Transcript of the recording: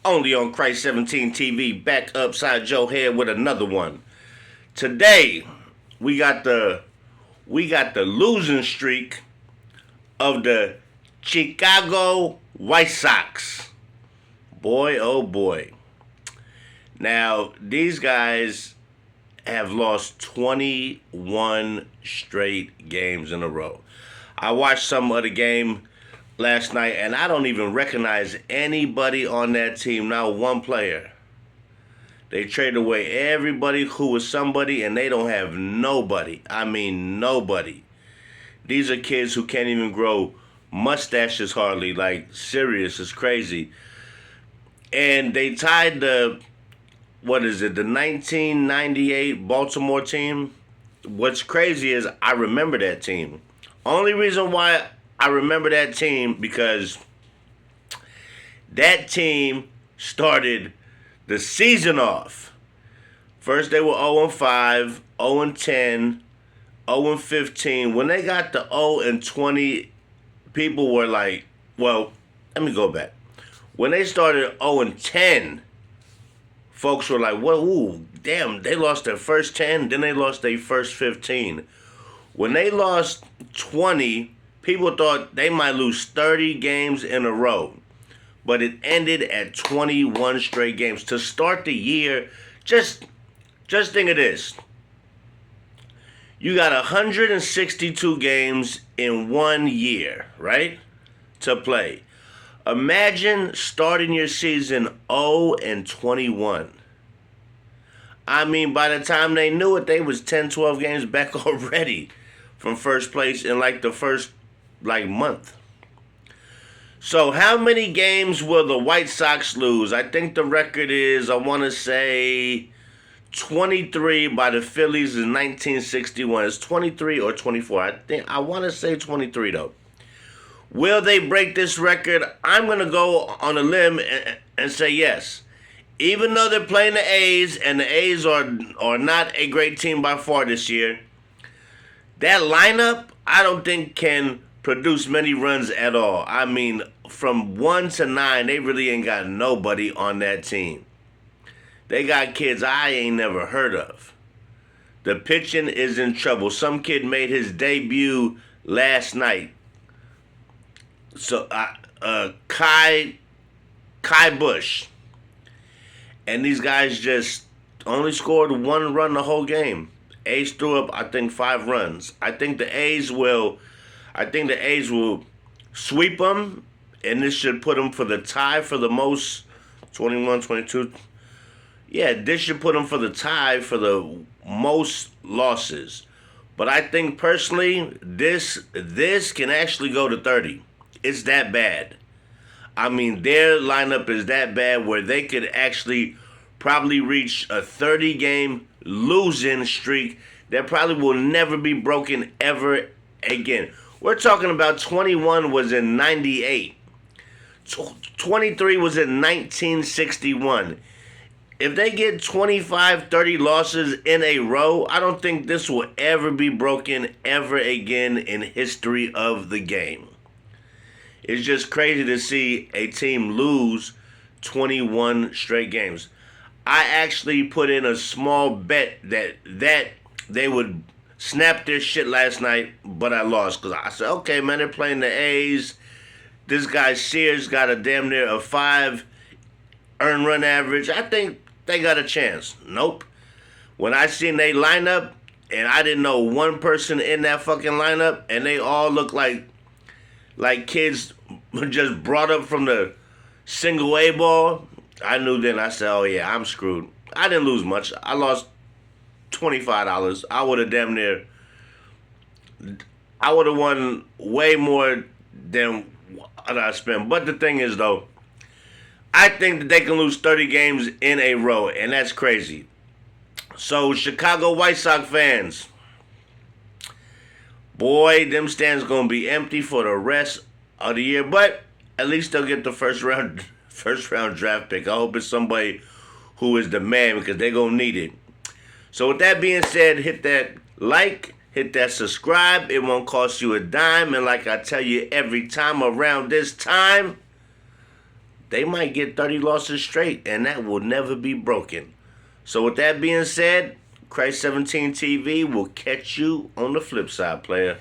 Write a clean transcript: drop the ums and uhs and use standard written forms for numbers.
Only on Christ 17 TV, back upside Joe head with another one. Today, we got the losing streak of the Chicago White Sox. Boy, oh boy. Now, these guys have lost 21 straight games in a row. I watched some of the game last night, and I don't even recognize anybody on that team, not one player. They traded away everybody who was somebody, and they don't have nobody. I mean, nobody. These are kids who can't even grow mustaches hardly. Like, serious, it's crazy. And they tied the 1998 Baltimore team. What's crazy is I remember that team. Only reason why I remember that team because that team started the season off. First they were 0-5, 0-10, 0-15. When they got to 0-20, people were like, well, let me go back. When they started 0-10, folks were like, well, ooh, damn, they lost their first 10, then they lost their first 15. When they lost 20, people thought they might lose 30 games in a row. But it ended at 21 straight games. To start the year, just think of this. You got 162 games in 1 year, right? To play. Imagine starting your season 0-21. I mean, by the time they knew it, they was 10, 12 games back already from first place in like the first month. So how many games will the White Sox lose? I think the record is, I want to say 23 by the Phillies in 1961. It's 23 or 24. I want to say 23 though. Will they break this record? I'm going to go on a limb and say yes. Even though they're playing the A's, and the A's are not a great team by far this year, that lineup, I don't think can produce many runs at all. I mean, from 1 to 9, they really ain't got nobody on that team. They got kids I ain't never heard of. The pitching is in trouble. Some kid made his debut last night. So, Kai Bush. And these guys just only scored 1 run the whole game. A's threw up, I think, 5 runs. I think the A's will sweep them, and this should put them for the tie for the most 21, 22. Yeah, this should put them for the tie for the most losses. But I think personally, this can actually go to 30. It's that bad. I mean, their lineup is that bad where they could actually probably reach a 30-game losing streak that probably will never be broken ever again. We're talking about 21 was in 98. 23 was in 1961. If they get 25, 30 losses in a row, I don't think this will ever be broken ever again in history of the game. It's just crazy to see a team lose 21 straight games. I actually put in a small bet that they would snap their shit last night, but I lost because I said, okay, man, they're playing the A's. This guy Sears got a damn near a 5 earned run average. I think they got a chance. Nope. When I seen they lineup, and I didn't know one person in that fucking lineup, and they all look like kids just brought up from the single A ball, I knew then. I said, oh yeah, I'm screwed. I didn't lose much. I lost $25. I would have won way more than what I spent. But the thing is, though, I think that they can lose 30 games in a row, and that's crazy. So, Chicago White Sox fans, boy, them stands gonna be empty for the rest of the year. But at least they'll get the first round draft pick. I hope it's somebody who is the man because they're gonna need it. So with that being said, hit that like, hit that subscribe. It won't cost you a dime. And like I tell you every time around this time, they might get 30 losses straight, and that will never be broken. So with that being said, Christ 17 TV will catch you on the flip side, player.